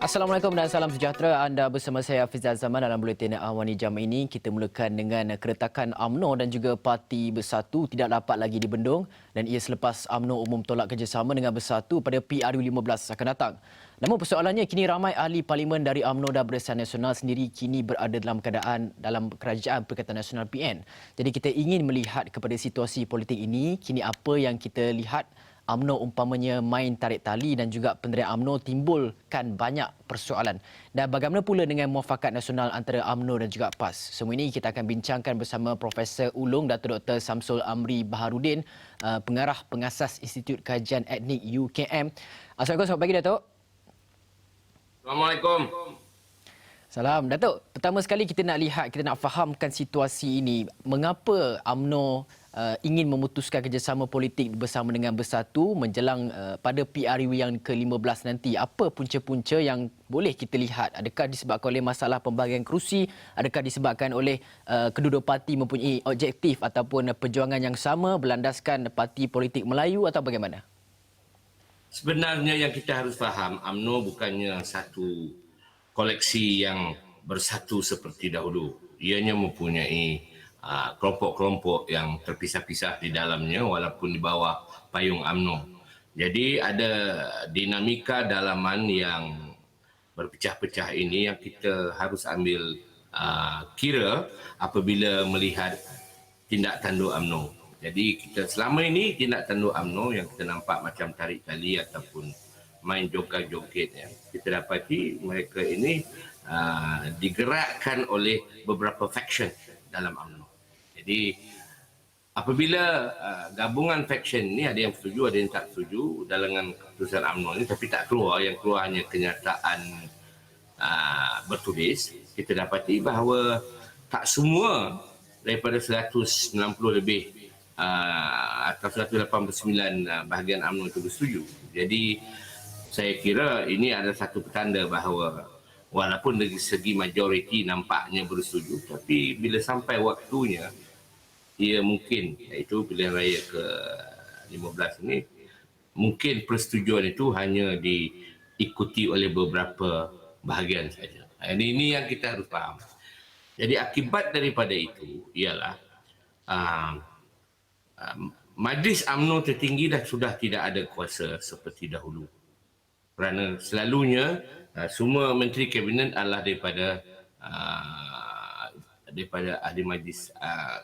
Assalamualaikum dan salam sejahtera. Anda bersama saya Hafizal Zaman dalam Buletin Awani Jam ini. Kita mulakan dengan keretakan UMNO dan juga Parti Bersatu tidak dapat lagi dibendung dan ia selepas UMNO umum tolak kerjasama dengan Bersatu pada PRU15 akan datang. Namun persoalannya kini ramai ahli parlimen dari UMNO dan Barisan Nasional sendiri kini berada dalam keadaan dalam Kerajaan Perikatan Nasional PN. Jadi kita ingin melihat kepada situasi politik ini, kini apa yang kita lihat UMNO umpamanya main tarik tali dan juga pendirian UMNO timbulkan banyak persoalan. Dan bagaimana pula dengan muafakat nasional antara UMNO dan juga PAS? Semua ini kita akan bincangkan bersama Profesor Ulung Dato' Dr. Samsul Amri Baharudin, pengarah pengasas Institut Kajian Etnik UKM. Assalamualaikum, selamat pagi Dato'. Assalamualaikum. Salam. Datuk, pertama sekali kita nak fahamkan situasi ini. Mengapa UMNO ingin memutuskan kerjasama politik bersama dengan Bersatu menjelang pada PRU yang ke-15 nanti? Apa punca-punca yang boleh kita lihat? Adakah disebabkan oleh masalah pembahagian kerusi? Adakah disebabkan oleh kedua-dua parti mempunyai objektif ataupun perjuangan yang sama berlandaskan parti politik Melayu atau bagaimana? Sebenarnya yang kita harus faham, UMNO bukannya satu koleksi yang bersatu seperti dahulu. Ianya mempunyai kelompok-kelompok yang terpisah-pisah di dalamnya walaupun di bawah payung UMNO. Jadi ada dinamika dalaman yang berpecah-pecah ini yang kita harus ambil kira apabila melihat tindak tanduk UMNO. Jadi kita selama ini tindak tanduk UMNO yang kita nampak macam tarik tali ataupun main joget-joget ya. Kita dapati mereka ini digerakkan oleh beberapa faction dalam UMNO. Jadi apabila gabungan faction ini ada yang setuju, ada yang tak setuju dalam keputusan UMNO ini tapi tak keluar, yang keluar hanya kenyataan bertulis, kita dapati bahawa tak semua daripada 190 lebih atau 189 bahagian UMNO itu bersetuju. Jadi saya kira ini adalah satu petanda bahawa walaupun dari segi majoriti nampaknya bersetuju, tapi bila sampai waktunya, ia mungkin, iaitu pilihan raya ke-15 ini, mungkin persetujuan itu hanya diikuti oleh beberapa bahagian saja. Ini yang kita harus faham. Jadi akibat daripada itu ialah Majlis UMNO tertinggi sudah tidak ada kuasa seperti dahulu. Kerana selalunya semua menteri kabinet adalah daripada ahli majlis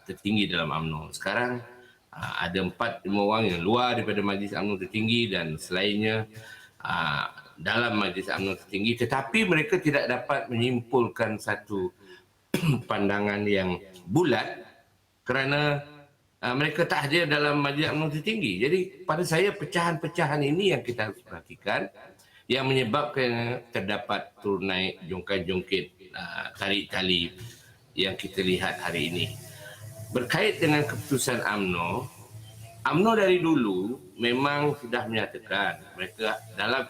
tertinggi dalam UMNO. Sekarang ada 4-5 orang yang luar daripada majlis UMNO tertinggi dan selainnya dalam majlis UMNO tertinggi, tetapi mereka tidak dapat menyimpulkan satu pandangan yang bulat kerana mereka tak hadir dalam majlis UMNO tertinggi. Jadi pada saya pecahan-pecahan ini yang kita harus perhatikan, yang menyebabkan terdapat turun naik jongkat-jongkit tarik tali yang kita lihat hari ini. Berkait dengan keputusan UMNO, UMNO dari dulu memang sudah menyatakan mereka dalam,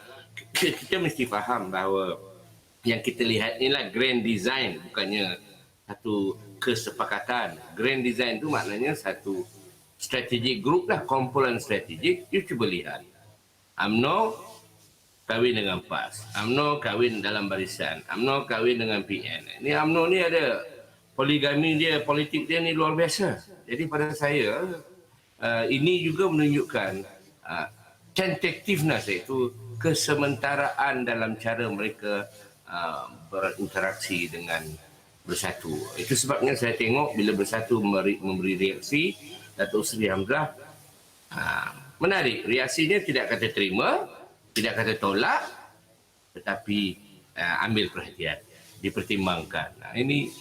kita mesti faham bahawa yang kita lihat inilah grand design, bukannya satu kesepakatan. Grand design itu maknanya satu strategic group lah, kumpulan strategik. You cuba lihat, UMNO kahwin dengan PAS, UMNO kahwin dalam barisan, UMNO kahwin dengan PN. Ini UMNO ni ada poligami dia, politik dia ni luar biasa. Jadi pada saya ini juga menunjukkan tentativeness, iaitu kesementaraan dalam cara mereka berinteraksi dengan Bersatu. Itu sebabnya saya tengok bila Bersatu memberi reaksi, Datuk Seri Hamzah menarik. Reaksinya tidak kata terima, tidak kata tolak, tetapi ambil perhatian, dipertimbangkan. Ini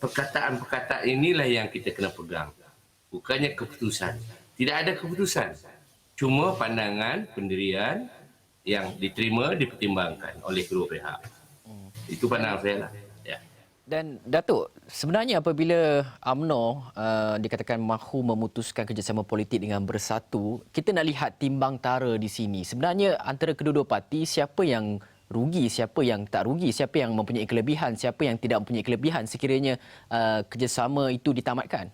perkataan-perkataan inilah yang kita kena pegang. Bukannya keputusan. Tidak ada keputusan. Cuma pandangan, pendirian yang diterima, dipertimbangkan oleh kedua pihak. Itu pandangan saya lah. Ya. Dan Datuk, sebenarnya apabila UMNO dikatakan mahu memutuskan kerjasama politik dengan Bersatu, kita nak lihat timbang tara di sini. Sebenarnya antara kedua-dua parti, siapa yang rugi, siapa yang tak rugi, siapa yang mempunyai kelebihan, siapa yang tidak mempunyai kelebihan sekiranya kerjasama itu ditamatkan?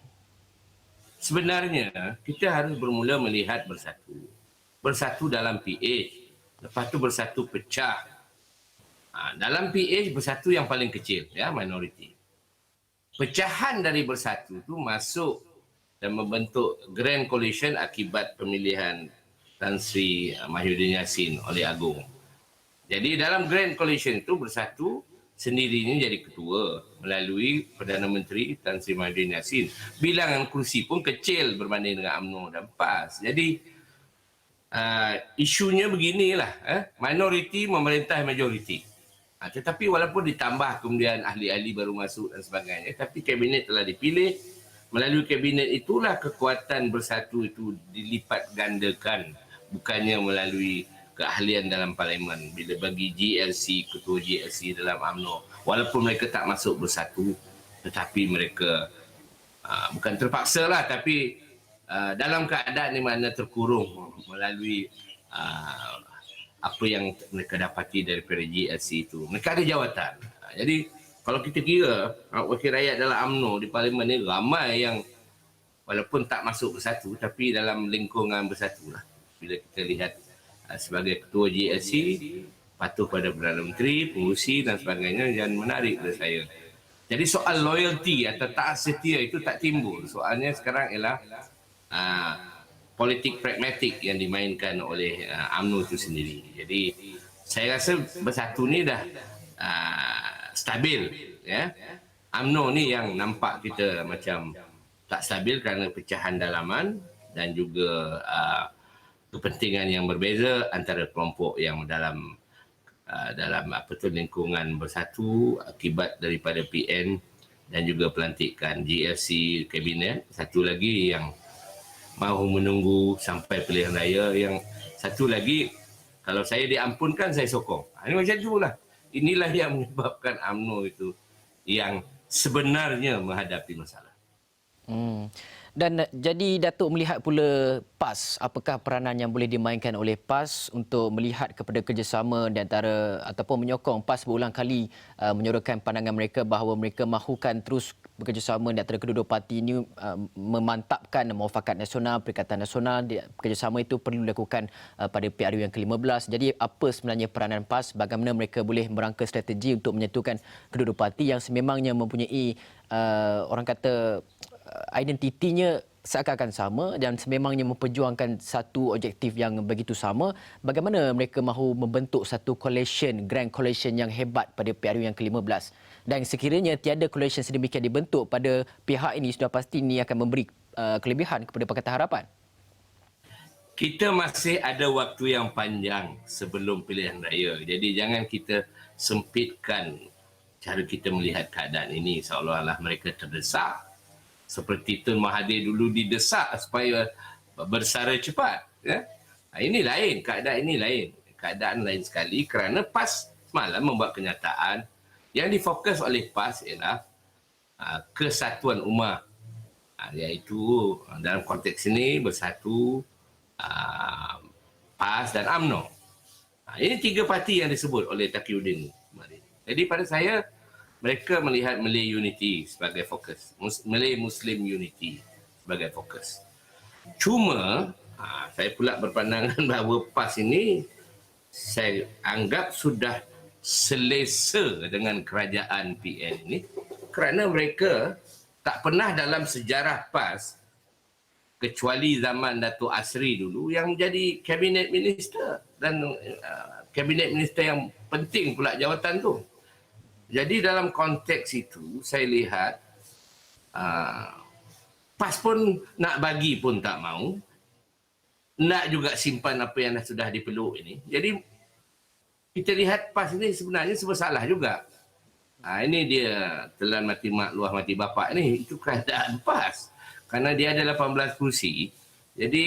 Sebenarnya kita harus bermula melihat Bersatu. Bersatu dalam PH, lepas tu Bersatu pecah. Dalam PH Bersatu yang paling kecil, ya, minoriti. Pecahan dari Bersatu tu masuk dan membentuk Grand Coalition akibat pemilihan Tan Sri Mahyudin Yassin oleh Agong. Jadi dalam Grand Coalition itu Bersatu sendirinya jadi ketua melalui Perdana Menteri Tan Sri Mahyudin Yassin. Bilangan kursi pun kecil berbanding dengan UMNO dan PAS. Jadi isunya beginilah, minoriti memerintah majoriti. Tetapi walaupun ditambah kemudian ahli-ahli baru masuk dan sebagainya, tapi kabinet telah dipilih. Melalui kabinet itulah kekuatan Bersatu itu dilipat gandakan, bukannya melalui keahlian dalam parlimen. Bila bagi GLC, ketua GLC dalam UMNO, walaupun mereka tak masuk Bersatu, tetapi mereka bukan terpaksa lah, tapi dalam keadaan di mana terkurung melalui apa yang mereka dapati daripada GLC itu. Mereka ada jawatan. Jadi kalau kita kira wakil rakyat dalam UMNO di parlimen ni ramai yang walaupun tak masuk Bersatu tapi dalam lingkungan Bersatu lah. Bila kita lihat sebagai ketua GLC patuh pada Perdana Menteri, pengurusi dan sebagainya, dan menarik pada saya. Jadi soal loyalty atau taat setia itu tak timbul. Soalnya sekarang ialah politik pragmatik yang dimainkan oleh UMNO itu sendiri. Jadi saya rasa Bersatu ni dah stabil, ya. UMNO ni yang nampak kita macam tak stabil kerana pecahan dalaman dan juga kepentingan yang berbeza antara kelompok yang dalam lingkungan Bersatu akibat daripada PN dan juga pelantikan GLC kabinet. Satu lagi yang mahu menunggu sampai pilihan raya, yang satu lagi kalau saya diampunkan saya sokong. Ini macam itulah. Inilah yang menyebabkan UMNO itu yang sebenarnya menghadapi masalah. Dan jadi Datuk melihat pula PAS, apakah peranan yang boleh dimainkan oleh PAS untuk melihat kepada kerjasama di antara ataupun menyokong PAS berulang kali menyuarakan pandangan mereka bahawa mereka mahukan terus bekerjasama di antara kedua-dua parti ini, memantapkan muafakat nasional, Perikatan Nasional. Kerjasama itu perlu dilakukan pada PRU yang ke-15. Jadi apa sebenarnya peranan PAS, bagaimana mereka boleh merangka strategi untuk menyatukan kedua-dua parti yang sememangnya mempunyai orang kata identitinya seakan-akan sama dan sememangnya memperjuangkan satu objektif yang begitu sama. Bagaimana mereka mahu membentuk satu coalition, grand coalition yang hebat pada PRU yang ke-15? Dan sekiranya tiada coalition sedemikian dibentuk pada pihak ini, sudah pasti ini akan memberi kelebihan kepada Pakatan Harapan. Kita masih ada waktu yang panjang sebelum pilihan raya. Jadi jangan kita sempitkan cara kita melihat keadaan ini seolah-olah mereka terdesak. Seperti Tun Mahathir dulu didesak supaya bersara cepat. Ya? Ini lain, keadaan ini lain. Keadaan lain sekali kerana PAS semalam membuat kenyataan yang difokus oleh PAS ialah kesatuan umat. Iaitu dalam konteks ini Bersatu, PAS dan UMNO. Ini tiga parti yang disebut oleh Taqiyuddin kemarin. Jadi pada saya, mereka melihat Malay Unity sebagai fokus. Malay Muslim Unity sebagai fokus. Cuma, saya pula berpandangan bahawa PAS ini saya anggap sudah selesa dengan kerajaan PN ini kerana mereka tak pernah dalam sejarah PAS kecuali zaman Datuk Asri dulu yang menjadi kabinet minister dan kabinet minister yang penting pula jawatan tu. Jadi dalam konteks itu saya lihat PAS pun nak bagi pun tak mau, nak juga simpan apa yang sudah dipeluk ini. Jadi kita lihat PAS ini sebenarnya serba salah juga. Ini dia telan mati mak, luah mati bapak ni, itu keadaan PAS. Kerana dia ada 18 kursi, jadi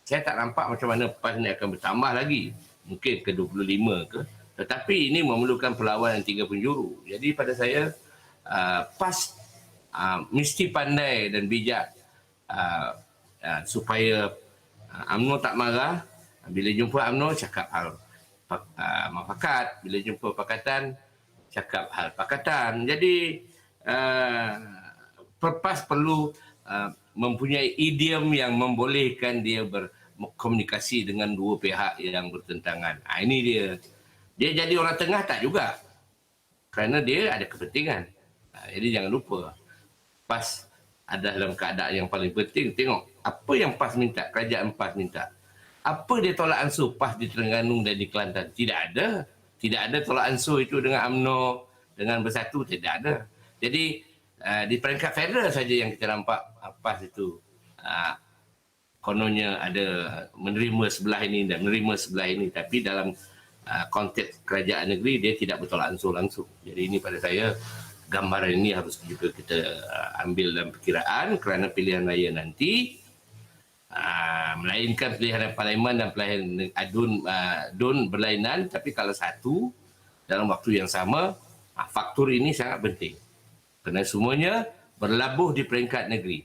saya tak nampak macam mana PAS ni akan bertambah lagi. Mungkin ke 25 ke. Tetapi ini memerlukan perlawanan 3 penjuru. Jadi pada saya, PAS mesti pandai dan bijak supaya UMNO tak marah. Bila jumpa UMNO, cakap hal muafakat. Bila jumpa Pakatan, cakap hal Pakatan. Jadi, PAS perlu mempunyai idiom yang membolehkan dia berkomunikasi dengan dua pihak yang bertentangan. Ini dia. Dia jadi orang tengah tak juga. Kerana dia ada kepentingan. Jadi jangan lupa, PAS adalah dalam keadaan yang paling penting. Tengok apa yang PAS minta, kerajaan PAS minta. Apa dia tolak ansur PAS di Terengganu dan di Kelantan? Tidak ada. Tidak ada tolak ansur itu dengan UMNO, dengan Bersatu, tidak ada. Jadi di peringkat federal saja yang kita nampak PAS itu kononnya ada menerima sebelah ini dan menerima sebelah ini, tapi dalam konteks kerajaan negeri dia tidak bertolak ansur langsung. Jadi ini pada saya gambaran ini harus juga kita ambil dalam perkiraan kerana pilihan raya nanti melainkan pilihan parlimen dan pilihan DUN berlainan, tapi kalau satu dalam waktu yang sama, faktor ini sangat penting kerana semuanya berlabuh di peringkat negeri.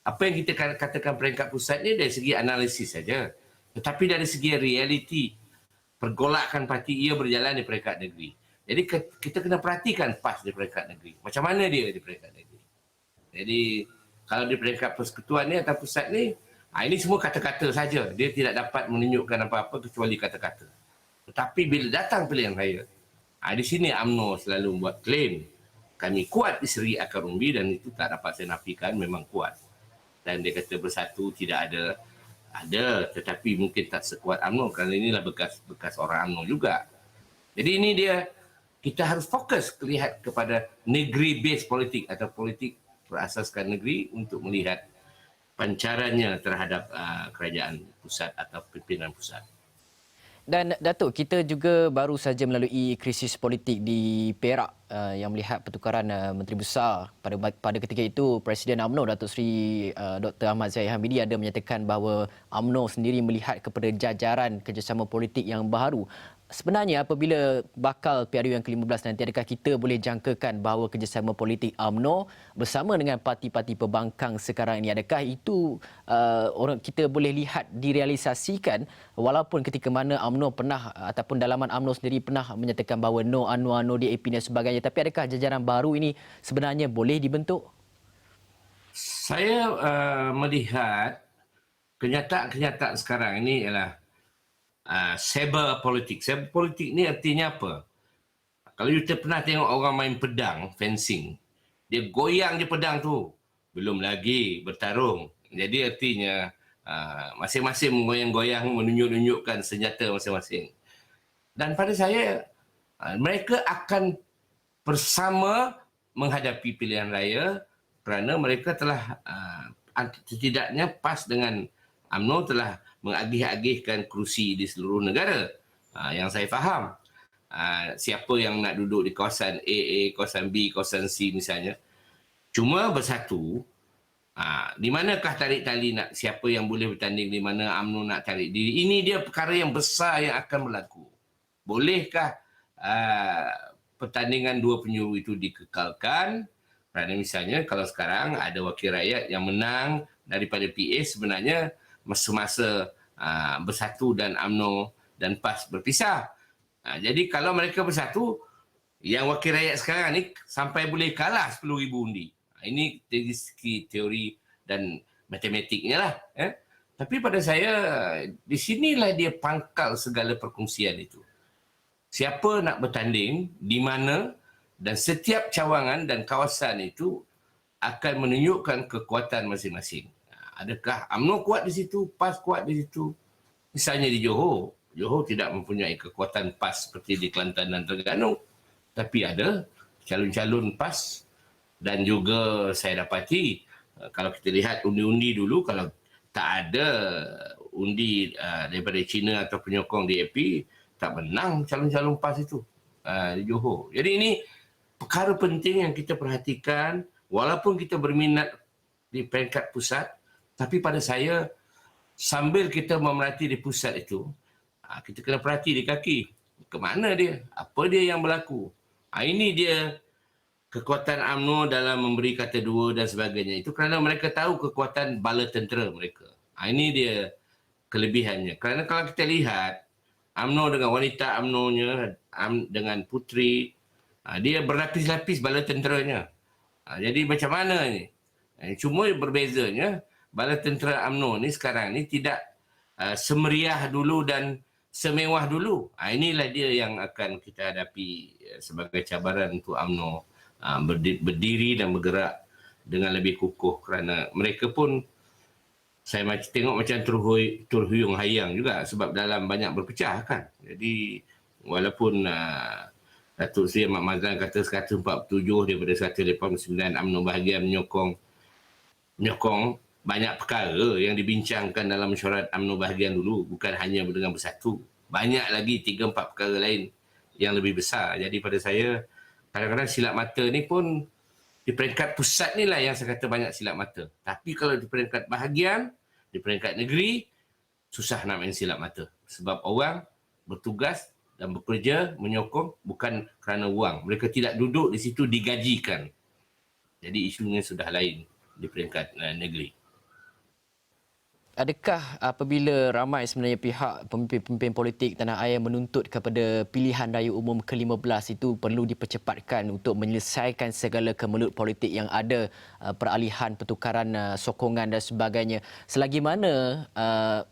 Apa yang kita katakan peringkat pusat ni dari segi analisis saja, tetapi dari segi realiti pergolakan parti ia berjalan di peringkat negeri. Jadi kita kena perhatikan PAS di peringkat negeri. Macam mana dia di peringkat negeri. Jadi kalau di peringkat persekutuan ni atau pusat ni, ini semua kata-kata saja. Dia tidak dapat menunjukkan apa-apa kecuali kata-kata. Tetapi bila datang pilihan raya, di sini UMNO selalu membuat klaim kami kuat di Seri Akar Umbi, dan itu tak dapat saya nafikan, memang kuat. Dan dia kata Bersatu tidak ada, tetapi mungkin tak sekuat UMNO kerana inilah bekas orang UMNO juga. Jadi ini dia, kita harus fokus lihat kepada negeri base politik atau politik berasaskan negeri untuk melihat pancarannya terhadap kerajaan pusat atau pimpinan pusat. Dan Datuk, kita juga baru saja melalui krisis politik di Perak yang melihat pertukaran Menteri Besar. Pada ketika itu, Presiden UMNO Datuk Seri Dr. Ahmad Zahid Hamidi ada menyatakan bahawa UMNO sendiri melihat kepada jajaran kerjasama politik yang baharu. Sebenarnya apabila bakal PRU yang ke-15 nanti, adakah kita boleh jangkakan bahawa kerjasama politik UMNO bersama dengan parti-parti pembangkang sekarang ini, adakah itu orang kita boleh lihat direalisasikan, walaupun ketika mana UMNO pernah ataupun dalaman UMNO sendiri pernah menyatakan bahawa no UNWA, no DAP dan sebagainya, tapi adakah jajaran baru ini sebenarnya boleh dibentuk? Saya melihat kenyataan-kenyataan sekarang ini ialah saber politik. Saber politik ni artinya apa? Kalau kita pernah tengok orang main pedang, fencing, dia goyang je pedang tu. Belum lagi bertarung. Jadi artinya masing-masing goyang-goyang menunjuk-nunjukkan senjata masing-masing. Dan pada saya, mereka akan bersama menghadapi pilihan raya kerana mereka telah setidaknya PAS dengan UMNO telah mengagih-agihkan kerusi di seluruh negara. Yang saya faham, siapa yang nak duduk di kawasan A, kawasan B, kawasan C misalnya. Cuma Bersatu, di manakah tarik tali nak siapa yang boleh bertanding, di mana UMNO nak tarik diri. Ini dia perkara yang besar yang akan berlaku. Bolehkah pertandingan dua penjuru itu dikekalkan? Kerana misalnya kalau sekarang ada wakil rakyat yang menang daripada PA, sebenarnya masa-masa Bersatu dan UMNO dan PAS berpisah. Jadi kalau mereka bersatu, yang wakil rakyat sekarang ni sampai boleh kalah 10,000 undi. Ini dari segi teori dan matematiknya lah. Tapi pada saya, di sinilah dia pangkal segala perkongsian itu. Siapa nak bertanding, di mana, dan setiap cawangan dan kawasan itu akan menunjukkan kekuatan masing-masing. Adakah UMNO kuat di situ, PAS kuat di situ? Misalnya di Johor. Johor tidak mempunyai kekuatan PAS seperti di Kelantan dan Terengganu. Tapi ada calon-calon PAS. Dan juga saya dapati, kalau kita lihat undi-undi dulu, kalau tak ada undi daripada China atau penyokong DAP, tak menang calon-calon PAS itu di Johor. Jadi ini perkara penting yang kita perhatikan, walaupun kita berminat di peringkat pusat, tapi pada saya, sambil kita memerhati di pusat itu, kita kena perhati di kaki. Ke mana dia? Apa dia yang berlaku? Ini dia kekuatan UMNO dalam memberi kata dua dan sebagainya. Itu kerana mereka tahu kekuatan bala tentera mereka. Ini dia kelebihannya. Kerana kalau kita lihat, UMNO dengan wanita UMNO-nya, dengan puteri, dia berlapis-lapis bala tenteranya. Jadi macam mana ni? Cuma berbezanya, bala tentera UMNO ni sekarang ni tidak semeriah dulu dan semewah dulu. Inilah dia yang akan kita hadapi sebagai cabaran untuk UMNO berdiri dan bergerak dengan lebih kukuh, kerana mereka pun saya tengok macam terhuyung hayang juga sebab dalam banyak berpecah kan. Jadi walaupun Datuk Seri Ahmad Mazlan kata 147 daripada 189 UMNO bahagian menyokong banyak perkara yang dibincangkan dalam mesyuarat UMNO bahagian dulu, bukan hanya dengan bersatu. Banyak lagi 3-4 perkara lain yang lebih besar. Jadi pada saya kadang-kadang silap mata ni pun di peringkat pusat ni lah yang saya kata banyak silap mata. Tapi kalau di peringkat bahagian, di peringkat negeri, susah nak main silap mata. Sebab orang bertugas dan bekerja menyokong bukan kerana wang. Mereka tidak duduk di situ digajikan. Jadi isunya sudah lain di peringkat negeri. Adakah apabila ramai sebenarnya pihak pemimpin-pemimpin politik tanah air menuntut kepada pilihan raya umum ke-15 itu perlu dipercepatkan untuk menyelesaikan segala kemelut politik yang ada, peralihan, pertukaran sokongan dan sebagainya. Selagi mana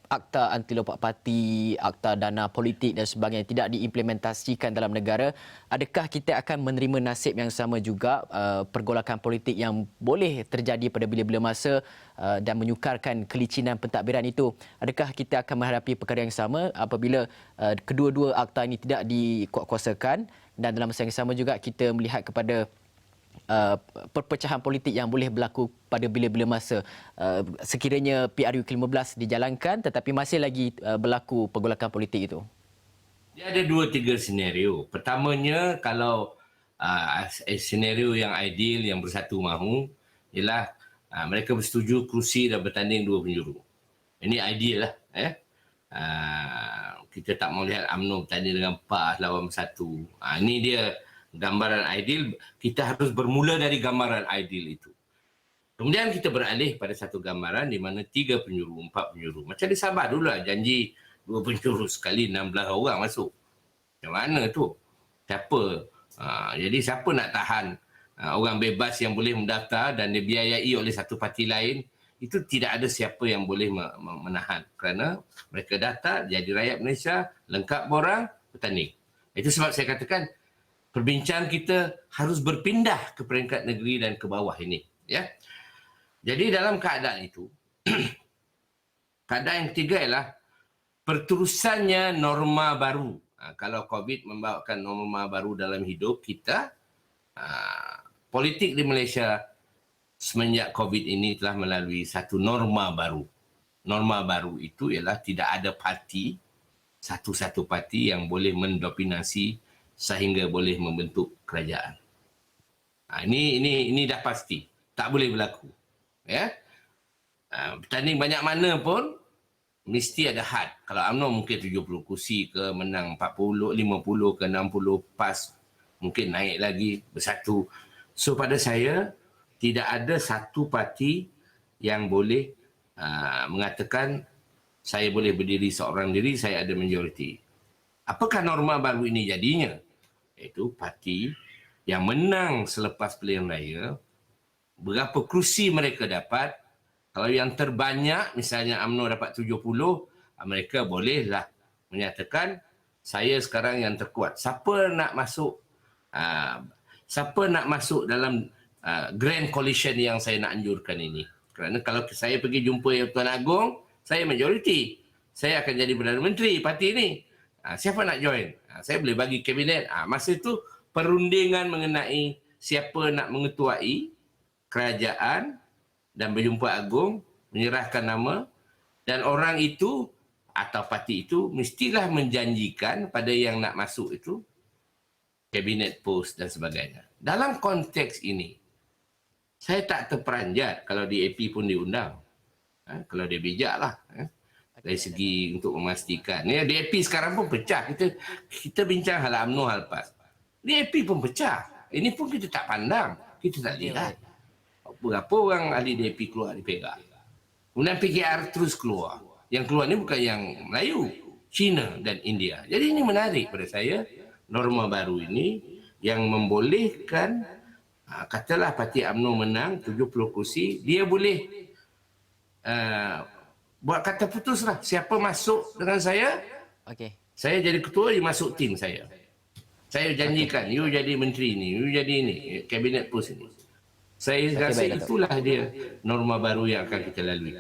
Akta Anti Lompat Parti, Akta Dana Politik dan sebagainya tidak diimplementasikan dalam negara, adakah kita akan menerima nasib yang sama juga, pergolakan politik yang boleh terjadi pada bila-bila masa dan menyukarkan kelicinan pentadbiran itu? Adakah kita akan menghadapi perkara yang sama apabila kedua-dua akta ini tidak dikuatkuasakan, dan dalam masa yang sama juga kita melihat kepada perpecahan politik yang boleh berlaku pada bila-bila masa sekiranya PRU ke-15 dijalankan tetapi masih lagi berlaku pergolakan politik itu? Dia ada 2-3 senario. Pertamanya, kalau senario yang ideal yang bersatu mahu ialah mereka bersetuju kerusi dan bertanding 2 penjuru. Ini ideal lah. Kita tak mau lihat UMNO bertanding dengan PAS lawan bersatu. Ini dia gambaran ideal. Kita harus bermula dari gambaran ideal itu. Kemudian kita beralih pada satu gambaran di mana 3 penjuru, 4 penjuru. Macam di Sabah dulu lah, janji 2 penjuru sekali 16 orang masuk. Macam mana tu? Siapa? Jadi siapa nak tahan orang bebas yang boleh mendaftar dan dibiayai oleh satu parti lain? Itu tidak ada siapa yang boleh menahan, kerana mereka daftar jadi rakyat Malaysia, lengkap borang, bertanding. Itu sebab saya katakan perbincangan kita harus berpindah ke peringkat negeri dan ke bawah ini, ya. Jadi dalam keadaan itu keadaan yang ketiga ialah perterusannya norma baru. Kalau COVID membawakan norma baru dalam hidup kita, politik di Malaysia semenjak COVID ini telah melalui satu norma baru. Norma baru itu ialah tidak ada parti, satu-satu parti yang boleh mendominasi sehingga boleh membentuk kerajaan. Ini dah pasti, tak boleh berlaku. Ya, bertanding banyak mana pun mesti ada had. Kalau UMNO mungkin 70 kursi ke, menang 40, 50 ke 60, PAS mungkin naik lagi, bersatu. So pada saya, tidak ada satu parti yang boleh mengatakan saya boleh berdiri seorang diri, saya ada majoriti. Apakah norma baru ini jadinya? Iaitu parti yang menang selepas pilihan raya, berapa kerusi mereka dapat. Kalau yang terbanyak, misalnya UMNO dapat 70, mereka bolehlah menyatakan saya sekarang yang terkuat. Siapa nak masuk dalam Grand Coalition yang saya nak anjurkan ini? Kerana kalau saya pergi jumpa Yang Tuan Agong, saya majoriti. Saya akan jadi Perdana Menteri parti ini. Siapa nak join? Saya boleh bagi kabinet. Masa itu perundingan mengenai siapa nak mengetuai kerajaan dan berjumpa agung, menyerahkan nama, dan orang itu atau parti itu mestilah menjanjikan pada yang nak masuk itu kabinet post dan sebagainya. Dalam konteks ini, saya tak terperanjat kalau DAP pun diundang. Kalau dia bijaklah. Dari segi untuk memastikan. DAP sekarang pun pecah. Kita bincang hal UMNO, hal PAS. DAP pun pecah. Ini pun kita tak pandang. Kita tak lihat. Berapa orang ahli DAP keluar di Perak. Kemudian PKR terus keluar. Yang keluar ni bukan yang Melayu, China dan India. Jadi ini menarik pada saya, norma baru ini yang membolehkan, katalah parti UMNO menang 70 kursi, dia boleh buat kata putuslah siapa masuk dengan saya, Okey. Saya jadi ketua, you masuk tim saya. Saya janjikan, you jadi menteri ni, you jadi ini, kabinet pos ini. Saya rasa baik, Datuk. itulah dia norma baru yang akan kita lalui.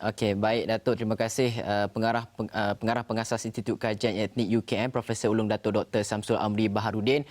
Okey, baik Datuk. Terima kasih pengarah pengasas Institut Kajian Etnik UKM Profesor Ulung Datuk Dr. Samsul Amri Baharudin